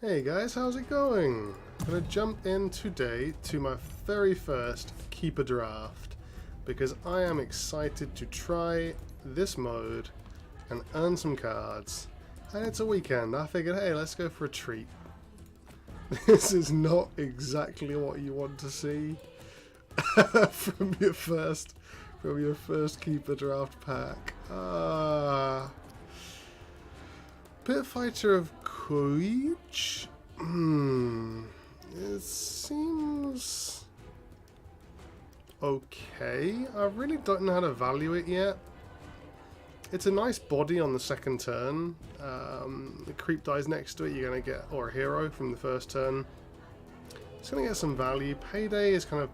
Hey guys, how's it going? I'm gonna jump in today to my very first Keeper draft because I am excited to try this mode and earn some cards. And it's a weekend. I figured, hey, let's go for a treat. This is not exactly what you want to see from your first Keeper draft pack. Pit Fighter of Koich? It seems okay. I really don't know how to value it yet. It's a nice body on the second turn. The creep dies next to it, you're going to get, or a hero from the first turn. It's going to get some value. Payday is kind of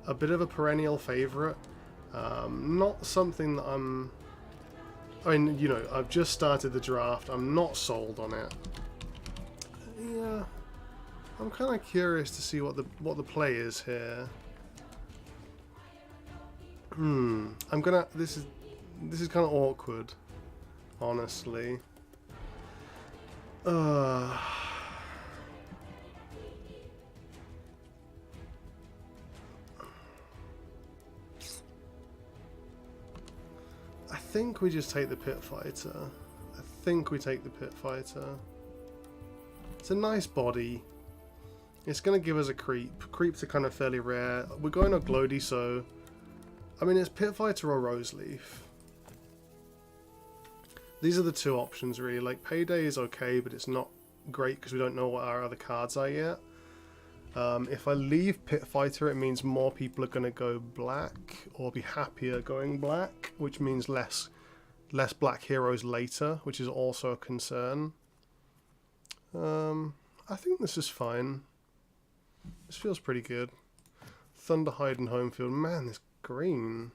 a bit of a perennial favourite. Not something that I mean, you know, I've just started the draft. I'm not sold on it. Yeah, I'm kind of curious to see what the play is here. I'm gonna. This is kind of awkward, honestly. I think we just take the Pit Fighter. I think we take the Pit Fighter. It's a nice body. It's going to give us a creep. Creeps are kind of fairly rare. We're going to Glody, so... I mean, it's Pit Fighter or Roseleaf. These are the two options, really. Like, Payday is okay, but it's not great because we don't know what our other cards are yet. If I leave Pit Fighter, it means more people are going to go black or be happier going black, which means less black heroes later, which is also a concern. I think this is fine. This feels pretty good. Thunderhide and Homefield. Man, this green.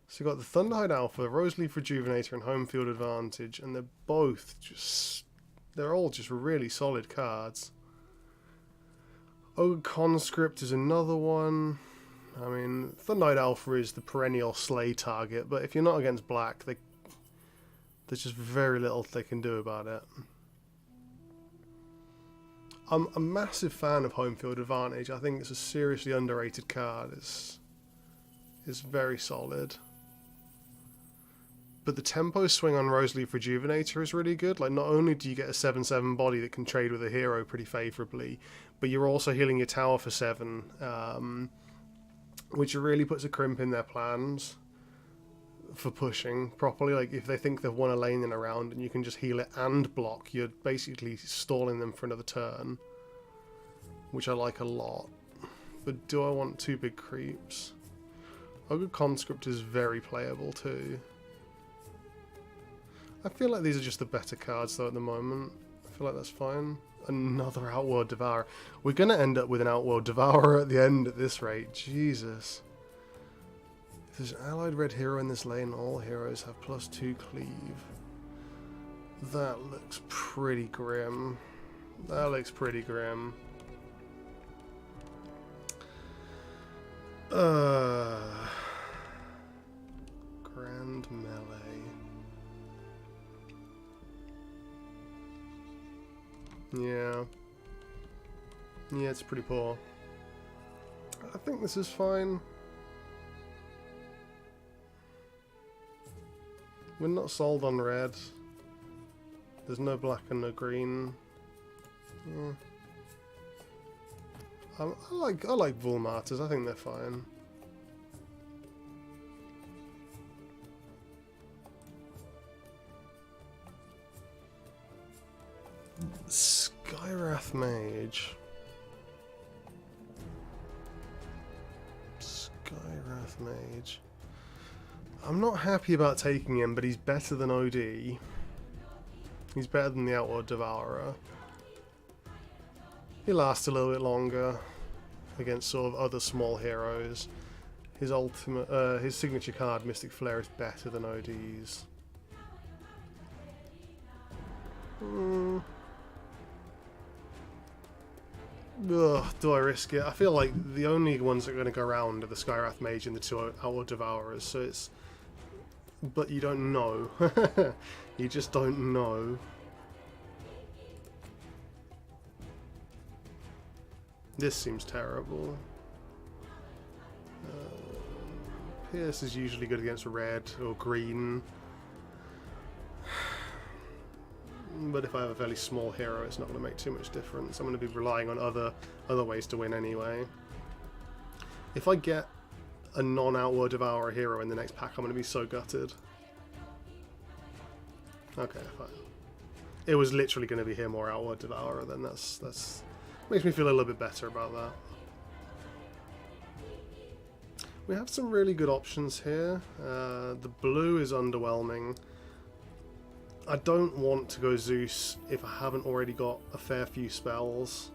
So you've got the Thunderhide Alpha, Roseleaf Rejuvenator, and Homefield Advantage, and they're both just... they're all just really solid cards. Ogre Conscript is another one. I mean, Thunderhide Alpha is the perennial slay target, but if you're not against black, there's just very little they can do about it. I'm a massive fan of Homefield Advantage. I think it's a seriously underrated card. It's very solid. But the tempo swing on Roseleaf Rejuvenator is really good. Like, not only do you get a 7/7 body that can trade with a hero pretty favourably, but you're also healing your tower for 7, which really puts a crimp in their plans for pushing properly. Like, if they think they've won a lane in a round and you can just heal it and block, you're basically stalling them for another turn, which I like a lot. But do I want two big creeps? Ogre Conscript is very playable too. I feel like these are just the better cards though at the moment. I feel like that's fine. Another Outworld Devourer. We're going to end up with an Outworld Devourer at the end at this rate. Jesus. If there's an allied red hero in this lane, all heroes have +2 cleave. That looks pretty grim. That looks pretty grim. Grand Melee. Yeah. Yeah, it's pretty poor. I think this is fine. We're not sold on red. There's no black and no green. Yeah. I like Bull Martyrs. I think they're fine. Skywrath Mage. Skywrath Mage. I'm not happy about taking him, but he's better than OD. He's better than the Outworld Devourer. He lasts a little bit longer against sort of other small heroes. His his signature card, Mystic Flare, is better than OD's. Ugh, do I risk it? I feel like the only ones that are going to go around are the Skywrath Mage and the two Outworld Devourers, so it's... But you don't know. You just don't know. This seems terrible. Pierce is usually good against red or green. But if I have a fairly small hero, it's not going to make too much difference. I'm going to be relying on other ways to win anyway. If I get a non-Outward Devourer hero in the next pack, I'm going to be so gutted. Okay, fine. It was literally going to be him or Outward Devourer, then that's makes me feel a little bit better about that. We have some really good options here. The blue is underwhelming. I don't want to go Zeus if I haven't already got a fair few spells.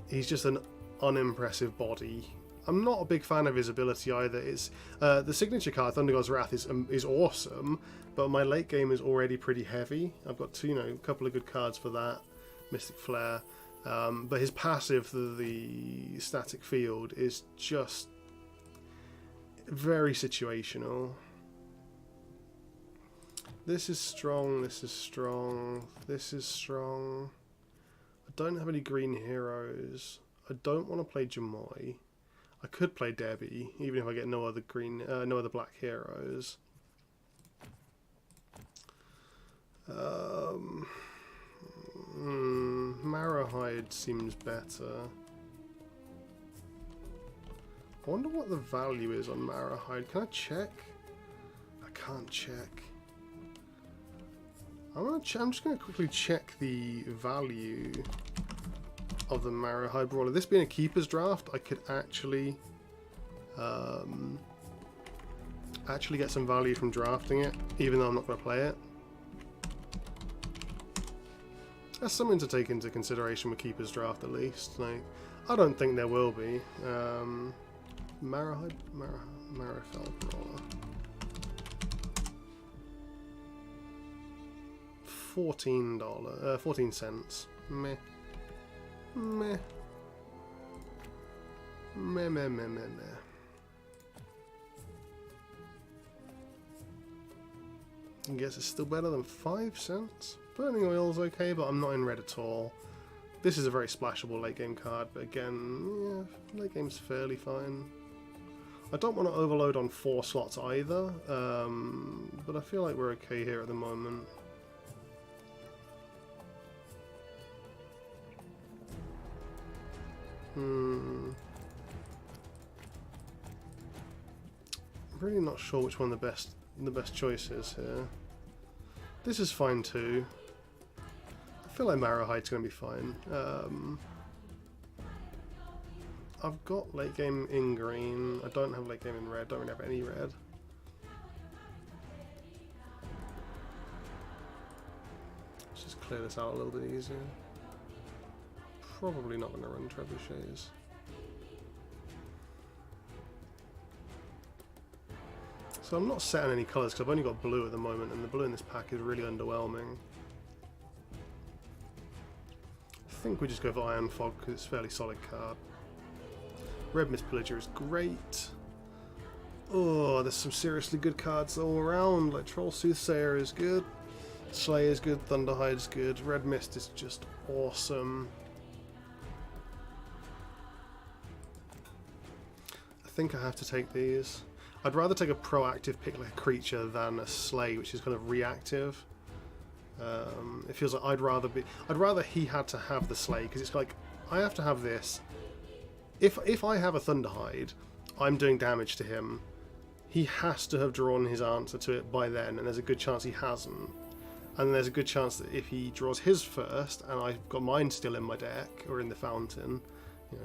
He's just an unimpressive body. I'm not a big fan of his ability either. It's the signature card, Thunder God's Wrath, is awesome, but my late game is already pretty heavy. I've got a couple of good cards for that, Mystic Flare, but his passive, the Static Field, is just very situational. This is strong, this is strong, this is strong. I don't have any green heroes. I don't want to play Jamoy. I could play Debbie, even if I get no other black heroes. Marahide seems better. I wonder what the value is on Marahide. Can I check? I can't check. I'm just going to quickly check the value of the Marahide Brawler. This being a Keeper's Draft, I could actually get some value from drafting it, even though I'm not going to play it. That's something to take into consideration with Keeper's Draft, at least. Like, I don't think there will be. Marahide Marifel Brawler. 14 cents. Meh. Meh. Meh, meh, meh, meh, meh. I guess it's still better than 5 cents. Burning Oil's okay, but I'm not in red at all. This is a very splashable late game card, but again, yeah, late game's fairly fine. I don't want to overload on 4 slots either, but I feel like we're okay here at the moment. I'm really not sure which one the best choice is here. This is fine too. I feel like Marahide's going to be fine. I've got late game in green. I don't have late game in red. Don't really have any red. Let's just clear this out a little bit easier. Probably not going to run trebuchets. So I'm not set on any colours because I've only got blue at the moment, and the blue in this pack is really underwhelming. I think we just go for Iron Fog because it's a fairly solid card. Red Mist Pillager is great. Oh, there's some seriously good cards all around. Like Troll Soothsayer is good. Slayer is good. Thunderhide is good. Red Mist is just awesome. I think I have to take these. I'd rather take a proactive pick like a creature than a Slay, which is kind of reactive. It feels like I'd rather he had to have the Slay, because it's like I have to have this. If I have a Thunderhide, I'm doing damage to him. He has to have drawn his answer to it by then, and there's a good chance he hasn't. And there's a good chance that if he draws his first, and I've got mine still in my deck or in the fountain,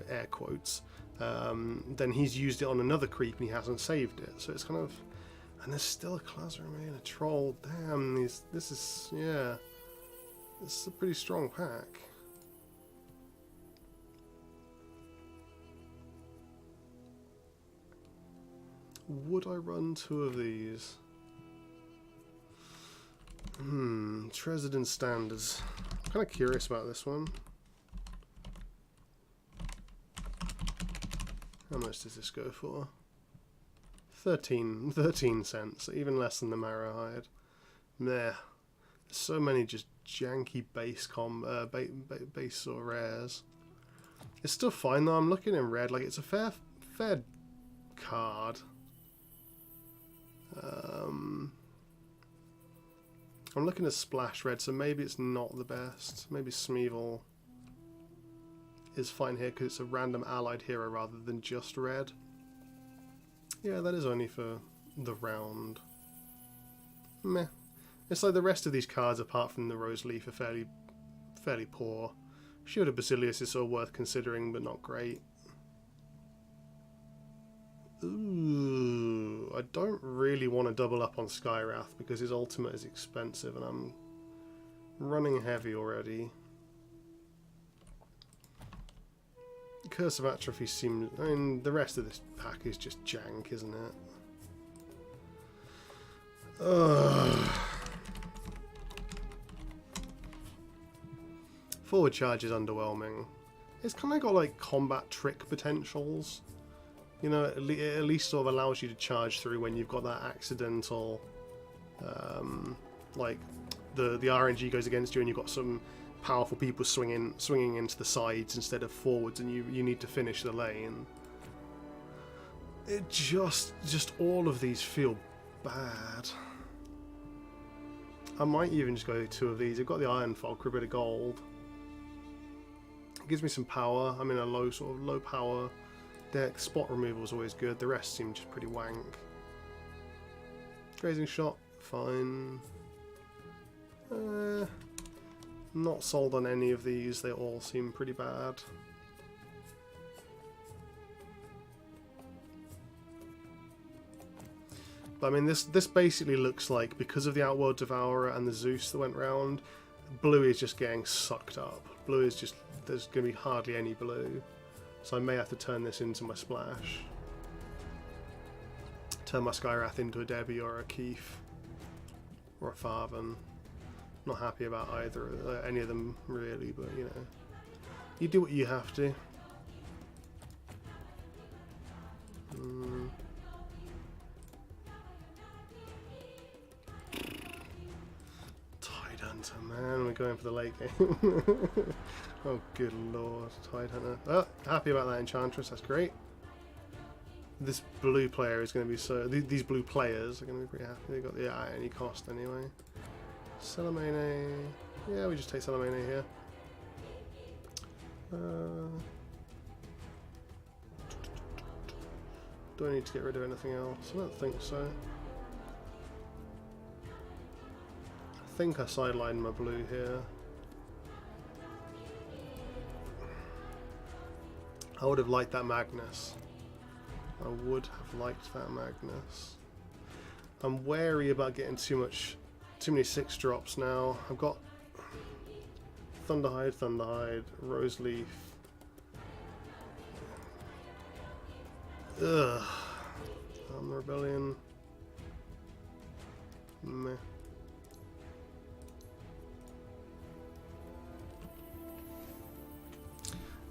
air quotes, then he's used it on another creep and he hasn't saved it. So it's kind of, and there's still a Classroom and a Troll. Damn, this is a pretty strong pack. Would I run 2 of these? Tresident Standards. I'm kind of curious about this one. How much does this go for? 13 cents, even less than the Marahide. Meh. There's so many just janky base base or rares. It's still fine though. I'm looking in red. Like, it's a fair card. I'm looking at splash red, so maybe it's not the best. Maybe Smeevil is fine here because it's a random allied hero rather than just red. Yeah, that is only for the round. Meh. It's like the rest of these cards, apart from the Rose Leaf, are fairly poor. Shield of Basilius is sort of worth considering, but not great. Ooh, I don't really want to double up on Skywrath because his ultimate is expensive and I'm running heavy already. Curse of Atrophy seems... I mean, the rest of this pack is just jank, isn't it? Ugh. Forward charge is underwhelming. It's kind of got like combat trick potentials. You know, it at least sort of allows you to charge through when you've got that accidental, like the RNG goes against you and you've got some powerful people swinging into the sides instead of forwards, and you need to finish the lane. It just all of these feel bad. I might even just go 2 of these. I've got the Iron Fog for a bit of gold. It gives me some power. I'm in a low power deck. Spot removal is always good. The rest seem just pretty wank. Grazing Shot, fine. Not sold on any of these. They all seem pretty bad. But I mean, this basically looks like, because of the Outworld Devourer and the Zeus that went round, blue is just getting sucked up. Blue is just, there's going to be hardly any blue. So I may have to turn this into my splash. Turn my Skywrath into a Debbie or a Keith. Or a Farven. Not happy about either, any of them really, but you know. You do what you have to. Tidehunter, man, we're going for the late game. Oh, good lord, Tidehunter. Oh, happy about that Enchantress, that's great. This blue player is going to be so... These blue players are going to be pretty happy. They got the at any cost anyway. Salamene. Yeah, we just take Salamene here. Do I need to get rid of anything else? I don't think so. I think I sidelined my blue here. I would have liked that Magnus. I would have liked that Magnus. I'm wary about getting too many 6-drops now. I've got Thunderhide, Roseleaf. Ugh. Rebellion. Meh.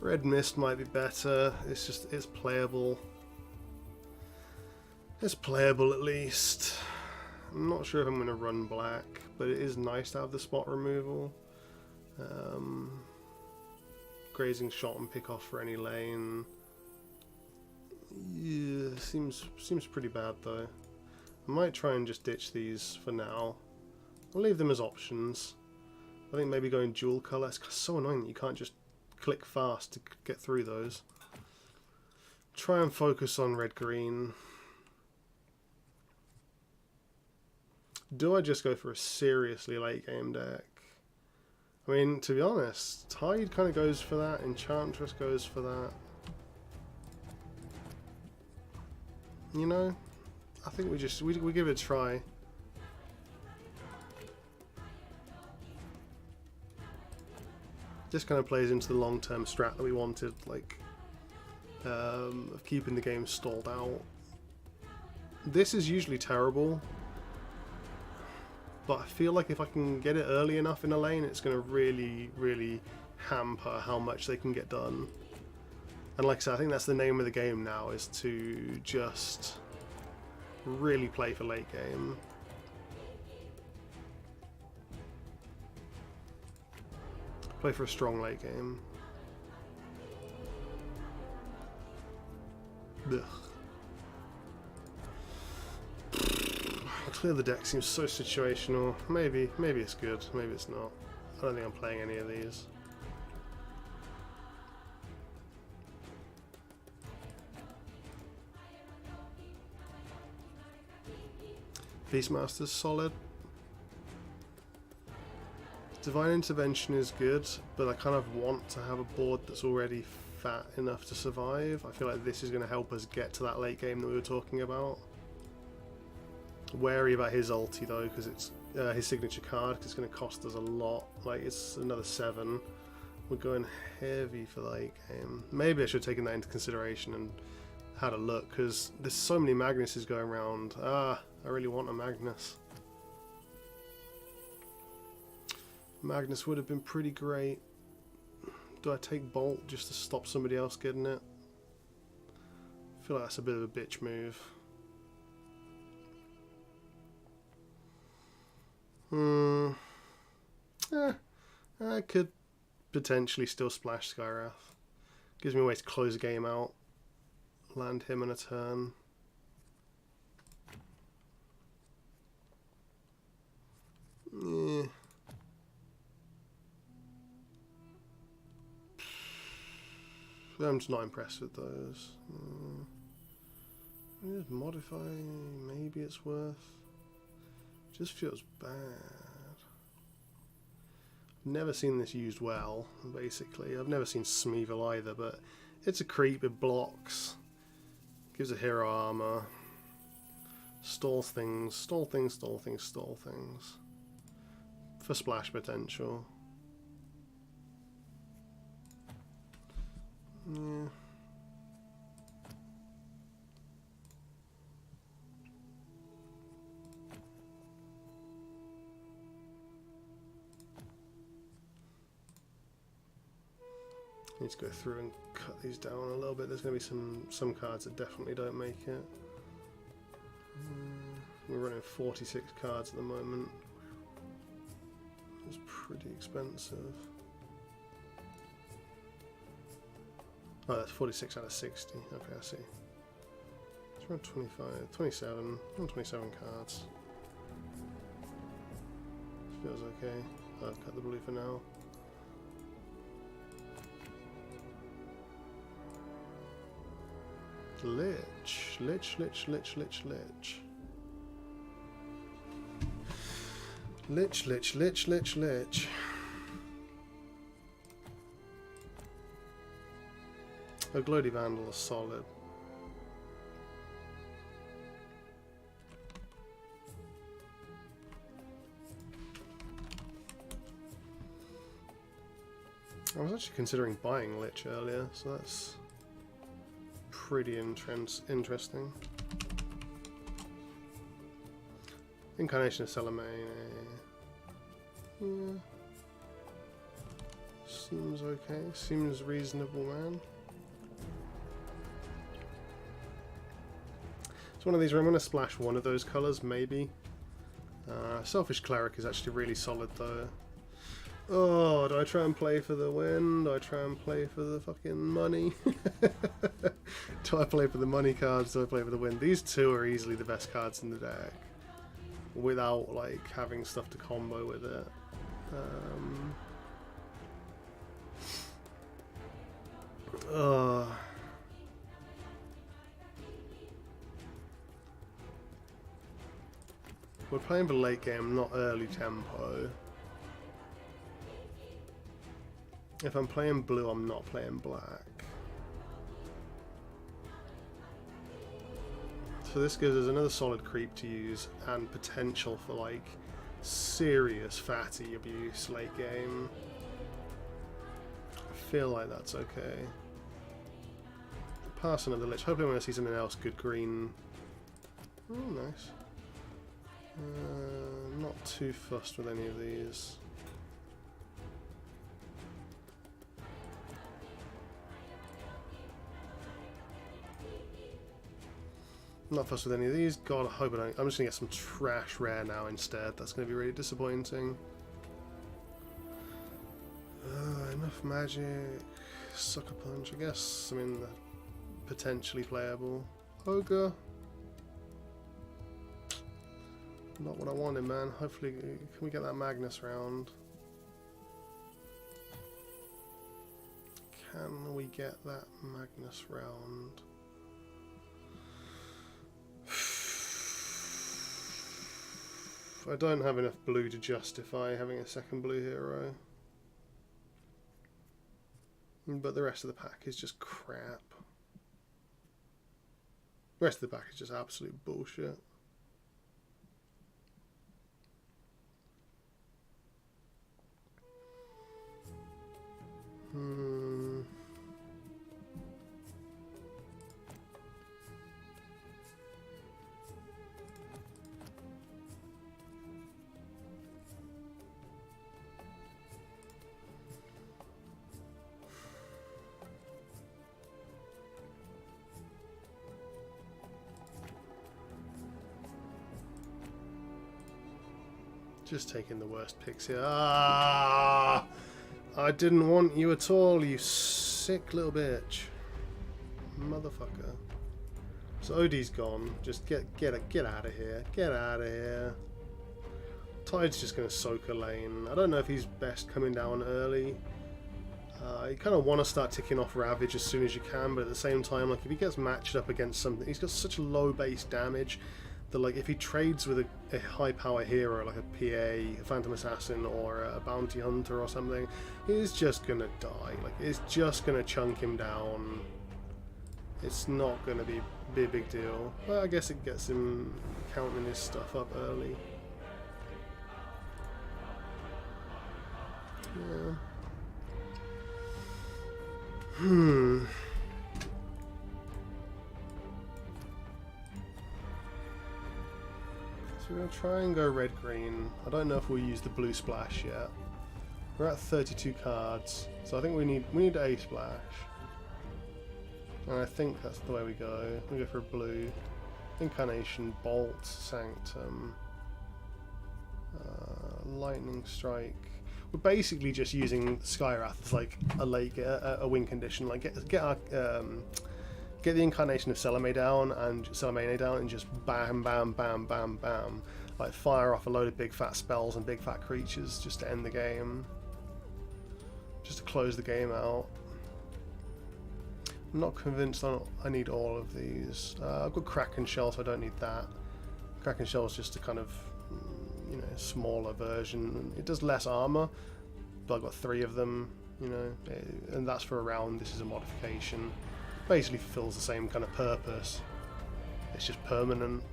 Red Mist might be better. It's playable. It's playable at least. I'm not sure if I'm going to run black, but it is nice to have the spot removal. Grazing Shot and pick off for any lane. Yeah, seems pretty bad though. I might try and just ditch these for now. I'll leave them as options. I think maybe going dual colour. It's so annoying that you can't just click fast to get through those. Try and focus on red-green. Do I just go for a seriously late game deck? I mean, to be honest, Tide kind of goes for that, Enchantress goes for that. You know, I think we give it a try. This kind of plays into the long-term strat that we wanted, like of keeping the game stalled out. This is usually terrible, but I feel like if I can get it early enough in a lane, it's going to really hamper how much they can get done. And like I said, I think that's the name of the game now, is to just really play for late game. Play for a strong late game. Ugh. Clear the deck seems so situational. Maybe it's good, maybe it's not. I don't think I'm playing any of these. Beastmaster's solid. Divine Intervention is good, but I kind of want to have a board that's already fat enough to survive. I feel like this is going to help us get to that late game that we were talking about. Wary about his ulti though, because it's his signature card, because it's going to cost us a lot. Like, it's another 7. We're going heavy for late game. Maybe I should have taken that into consideration and had a look, because there's so many Magnuses going around. I really want a Magnus. Magnus would have been pretty great. Do I take Bolt just to stop somebody else getting it? I feel like that's a bit of a bitch move. I could potentially still splash Skywrath. Gives me a way to close the game out. Land him on a turn. Yeah. I'm just not impressed with those. Just modify, maybe it's worth. Just feels bad. I've never seen this used well, basically. I've never seen Smeevil either, but it's a creep, it blocks. Gives a hero armor. Stall things, stall things, stall things, stall things. For splash potential. Yeah. Need to go through and cut these down a little bit. There's going to be some cards that definitely don't make it. We're running 46 cards at the moment. It's pretty expensive. Oh, that's 46 out of 60. Okay, I see. It's around 25, 27, 27 cards. Feels okay. I'll cut the blue for now. Lich. Lich. Lich. Lich. Lich. Lich. Lich. Lich. Lich. Lich. A Gloaty Vandal is solid. I was actually considering buying Lich earlier, so that's pretty interesting. Incarnation of Salamane. Yeah. Seems okay. Seems reasonable, man. It's one of these where I'm going to splash one of those colours, maybe. Selfish Cleric is actually really solid, though. Oh, do I try and play for the win? Do I try and play for the fucking money? Do I play for the money cards? Do I play for the win? These two are easily the best cards in the deck. Without, like, having stuff to combo with it. We're playing for late game, not early tempo. If I'm playing blue, I'm not playing black. So this gives us another solid creep to use and potential for like serious fatty abuse late game. I feel like that's okay. Pass another Lich. Hopefully I'm going to see something else good green. Oh, nice. Not too fussed with any of these. Not fussed with any of these. God, I hope I don't. I'm just going to get some trash rare now instead. That's going to be really disappointing. Enough magic. Sucker Punch, I guess. I mean, potentially playable. Ogre. Not what I wanted, man. Hopefully, can we get that Magnus round? Can we get that Magnus round? I don't have enough blue to justify having a second blue hero. But the rest of the pack is just crap. The rest of the pack is just absolute bullshit. Just taking the worst picks here. Ah! I didn't want you at all, you sick little bitch. Motherfucker. So Odie's gone. Just get out of here. Get out of here. Tide's just going to soak a lane. I don't know if he's best coming down early. You kind of want to start ticking off Ravage as soon as you can, but at the same time, like, if he gets matched up against something, he's got such low base damage that, like, if he trades with a high power hero like a PA, a Phantom Assassin, or a Bounty Hunter or something, he's just gonna die. Like, it's just gonna chunk him down. It's not gonna be a big deal. Well, I guess it gets him counting his stuff up early. Yeah. We're going to try and go red-green. I don't know if we'll use the blue splash yet. We're at 32 cards, so I think we need a splash. And I think that's the way we go. We go for a blue. Incarnation, Bolt, Sanctum, Lightning Strike. We're basically just using Skywrath as like a late a win condition. Like get the Incarnation of Selamé down and just bam, bam, bam, bam, bam. Like fire off a load of big fat spells and big fat creatures just to end the game. Just to close the game out. I'm not convinced I need all of these. I've got Kraken Shell, so I don't need that. Kraken Shell is just a kind of, you know, smaller version. It does less armor, but I've got 3 of them, you know, and that's for a round. This is a modification. Basically fulfills the same kind of purpose. It's just permanent.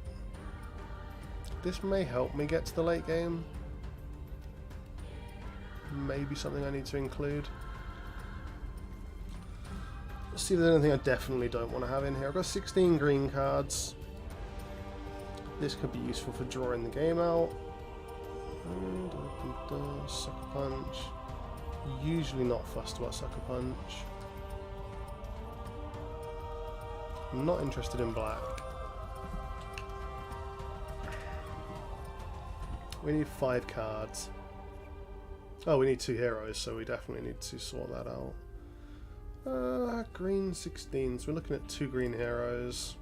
This may help me get to the late game. Maybe something I need to include. Let's see if there's anything I definitely don't want to have in here. I've got 16 green cards. This could be useful for drawing the game out. Sucker Punch. Usually not fussed about Sucker Punch. I'm not interested in black. We need 5 cards. Oh, we need 2 heroes, so we definitely need to sort that out. Green 16, so we're looking at 2 green heroes.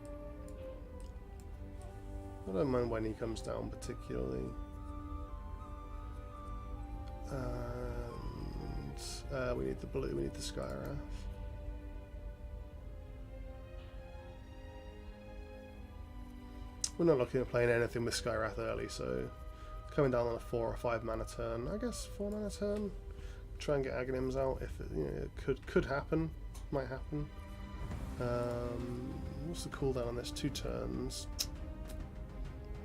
I don't mind when he comes down particularly. And we need the blue, we need the Skywrath. We're not looking at playing anything with Skywrath early, so coming down on a 4 or 5 mana turn. I guess 4 mana turn. Try and get Aghanims out if it, you know, it could happen, might happen. What's the cooldown on this? 2 turns.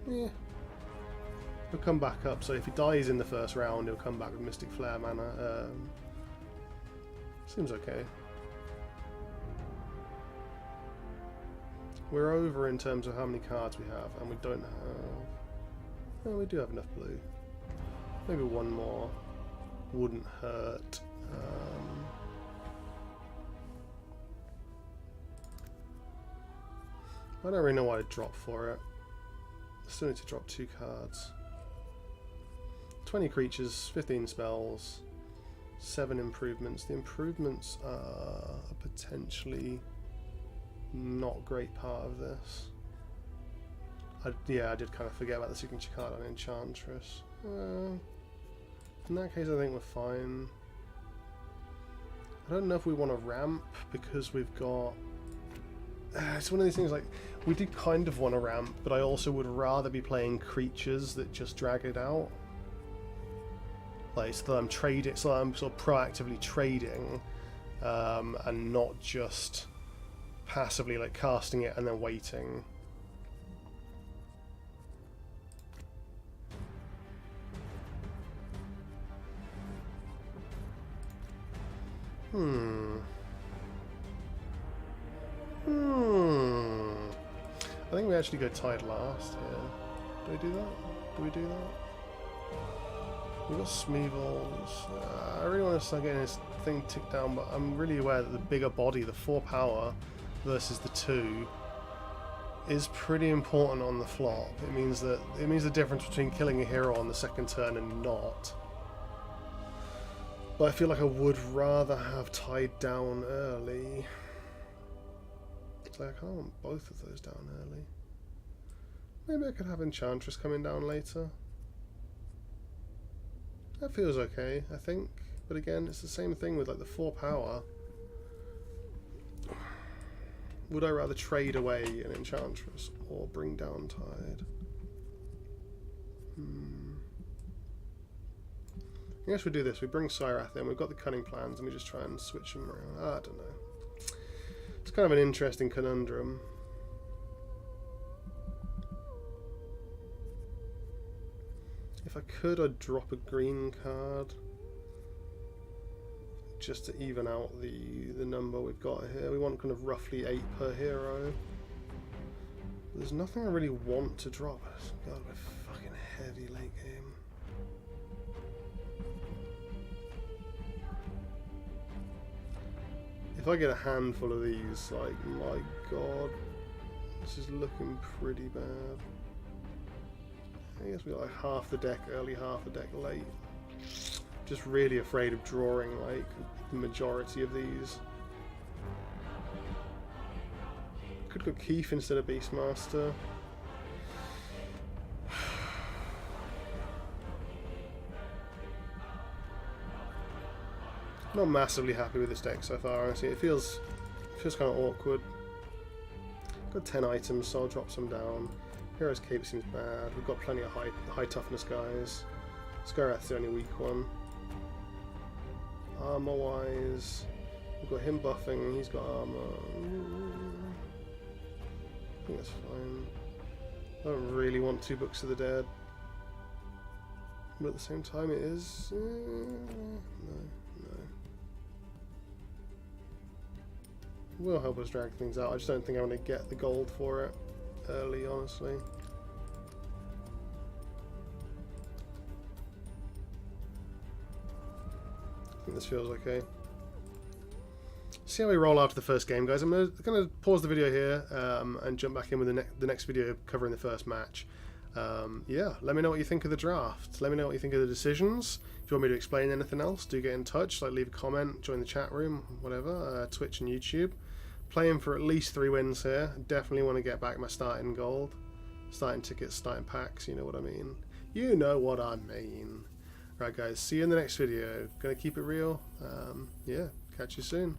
Yeah. He'll come back up. So if he dies in the first round, he'll come back with Mystic Flare mana. Seems okay. We're over in terms of how many cards we have, and we don't have... Oh, we do have enough blue. Maybe 1 more wouldn't hurt. I don't really know why to drop for it. Still need to drop 2 cards. 20 creatures, 15 spells, 7 improvements. The improvements are potentially not great part of this. Yeah, I did kind of forget about the signature card on Enchantress. In that case, I think we're fine. I don't know if we want to ramp because we've got... it's one of these things, like, we did kind of want to ramp, but I also would rather be playing creatures that just drag it out. Like, so that I'm trading, so that I'm sort of proactively trading, and not just passively, like, casting it and then waiting. I think we actually go Tide last here. Do we do that? Do we do that? We've got Smeevils. I really want to start getting this thing ticked down, but I'm really aware that the bigger body, the 4 power versus the 2, is pretty important on the flop. It means the difference between killing a hero on the second turn and not. But I feel like I would rather have Tide down early. It's like I can't want both of those down early. Maybe I could have Enchantress coming down later. That feels okay, I think. But again, it's the same thing with like the 4 power. Would I rather trade away an Enchantress or bring down Tide? I guess we do this. We bring Syrath in. We've got the cunning plans, and we just try and switch them around. I don't know. It's kind of an interesting conundrum. If I could, I'd drop a green card just to even out the number we've got here. We want kind of roughly 8 per hero. There's nothing I really want to drop. God, we're fucking heavy late game. If I get a handful of these, like, my god, this is looking pretty bad. I guess we got like half the deck early, half the deck late. Just really afraid of drawing like the majority of these. Could go Keith instead of Beastmaster. Not massively happy with this deck so far, honestly. It feels kind of awkward. Got 10 items, so I'll drop some down. Hero's Cape seems bad. We've got plenty of high toughness guys. Skarath's the only weak one. Armor wise, we've got him buffing, he's got armor. I think that's fine. I don't really want 2 Books of the Dead. But at the same time it is... no. It will help us drag things out. I just don't think I want to get the gold for it early, honestly. I think this feels okay. See how we roll after the first game, guys. I'm going to pause the video here and jump back in with the next video covering the first match. Yeah, let me know what you think of the draft. Let me know what you think of the decisions. If you want me to explain anything else, do get in touch. Like, leave a comment, join the chat room, whatever. Twitch and YouTube. Playing for at least 3 wins here. Definitely want to get back my starting gold. Starting tickets, starting packs, you know what I mean. You know what I mean. Right guys, see you in the next video. Gonna keep it real. Yeah, catch you soon.